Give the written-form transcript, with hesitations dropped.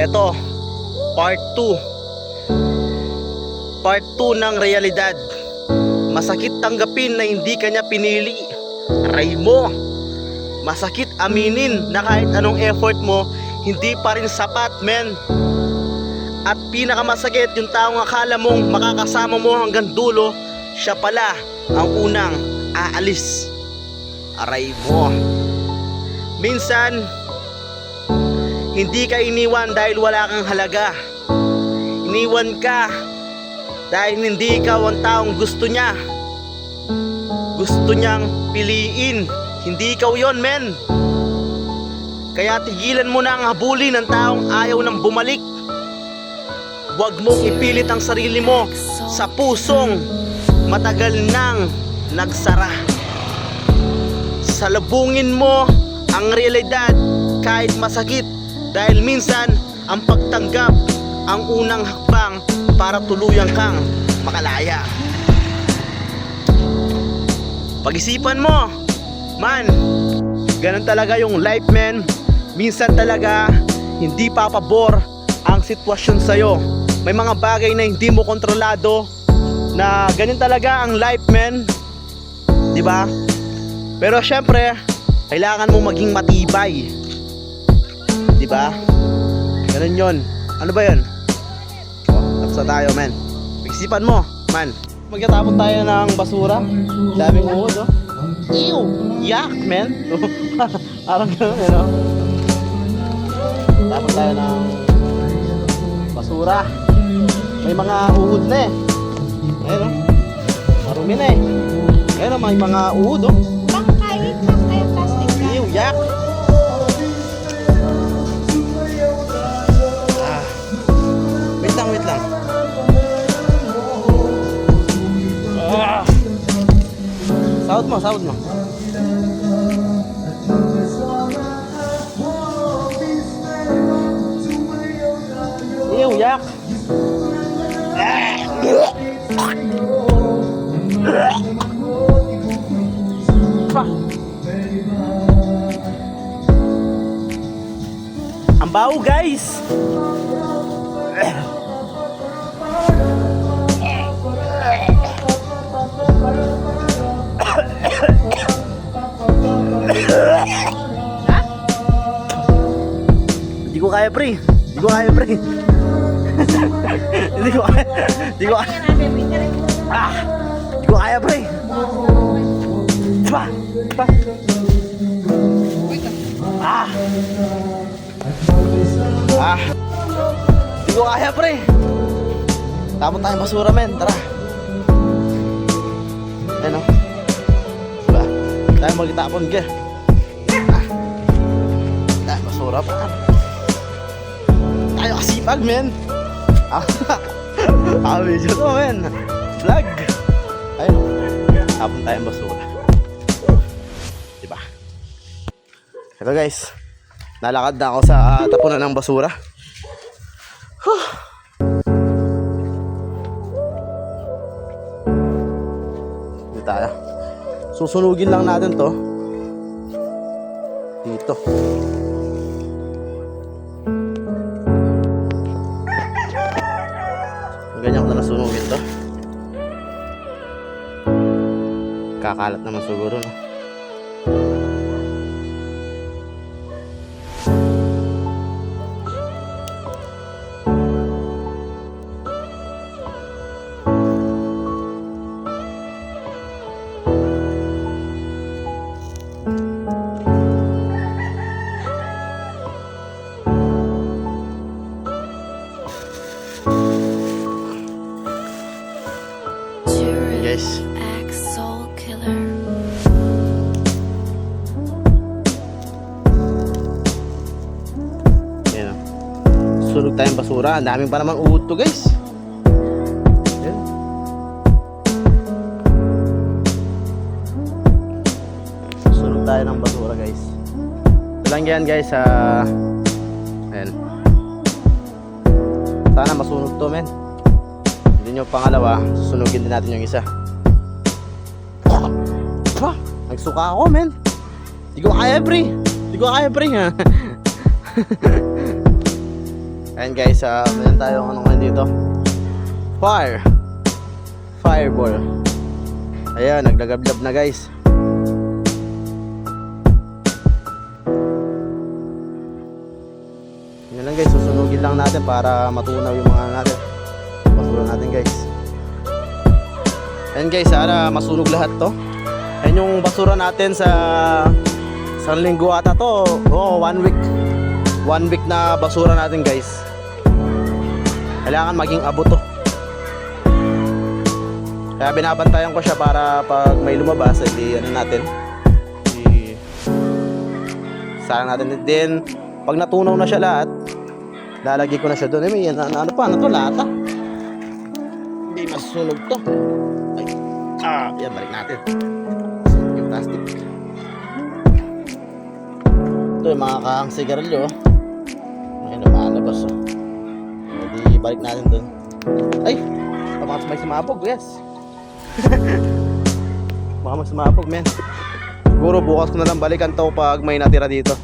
Eto, part 2. Part 2 ng realidad. Masakit tanggapin na hindi kanya pinili. Aray mo. Masakit aminin na kahit anong effort mo, hindi pa rin sapat, men. At pinakamasakit, yung taong akala mong makakasama mo hanggang dulo, siya pala ang unang aalis. Aray mo. Minsan, hindi ka iniwan dahil wala kang halaga. Iniwan ka dahil hindi ikaw ang taong gusto niya. Gusto niyang piliin. Hindi ikaw yon, men. Kaya tigilan mo na ang habulin ng taong ayaw nang bumalik. Huwag mong ipilit ang sarili mo sa pusong matagal nang nagsara. Salubungin mo ang realidad kahit masakit, dahil minsan ang pagtanggap ang unang hakbang para tuluyan kang makalaya. Pag-isipan mo, man. Ganun talaga yung life, men. Minsan talaga hindi papabor ang sitwasyon sa'yo. May mga bagay na hindi mo kontrolado, na ganun talaga ang life, men. Diba? Pero syempre, kailangan mo maging matibay. Diba? Ganun yun. Ano ba yun? Tapos na tayo, men. Pag-isipan mo, man. Magkatapon tayo ng basura. Daming uod, oh. Ew! Yak, man! Parang gano'n, you know? Tapon tayo ng basura. May mga uhod na eh. Ayun, oh. Marumi na eh. Ayun, oh. May mga uhod, oh. Bakit plastic ka? Ew! Yak! Wait lang. Sahod mo. Ew, yak. Ang baho, guys. Hindi ko kaya, pre. Hindi ko kaya, pre. Hindi ko kaya, pre. Diba? Hindi ko kaya, pre. Tapon tayong basura, men. Tara. Ayan, o. Diba? Tayo magtapon, ge. Tayo basura pa. Tayo kasipag, men. Video to, men. Vlog. Ayun, tapon tayong basura. Diba? Ito, guys. Nalakad na ako sa tapunan ng basura. Dito tayo. Susunugin lang natin to dito. Ganyan ko na nasunugin to. Kakalat naman siguro, no? Guys, Soul killer. yan o. Sunog tayong basura. Ang daming pa naman uhod to, guys. Yan. Sunog tayo ng basura, guys. Ito lang yan, guys. Ayan. Sana masunog to, men. Hindi nyo pangalawa, susunugin din natin yung isa. Nagsuka ako, men. Di ko kaya, pre. Di ko kaya, pre. Ayan guys, meron tayong ano ngayon dito. Fireball. Ayan, naglagablab na guys. Yun lang guys, susunugin lang natin para matunaw yung mga natin. Basura natin guys. Ayan guys, sana masunog lahat to. Ayan yung basura natin sa isang linggo ata to. Oo, 1 week. 1 week na basura natin guys. Kailangan maging abot to. Kaya binabantayan ko siya para pag may lumabas, ano natin. Sana natin din. Pag natunaw na siya lahat, lalagay ko na siya doon. May ano pa, ano to, lata. Hindi masunog to. Ay, yan, balik natin. Yung plastic. Ito yung mga kahang sigarilyo. Ayun, lumalabas. Hindi, balik natin doon. Ay, baka may sumabog, yes. Baka may sumabog, men. Siguro bukas ko na lang balikan to pag may natira dito.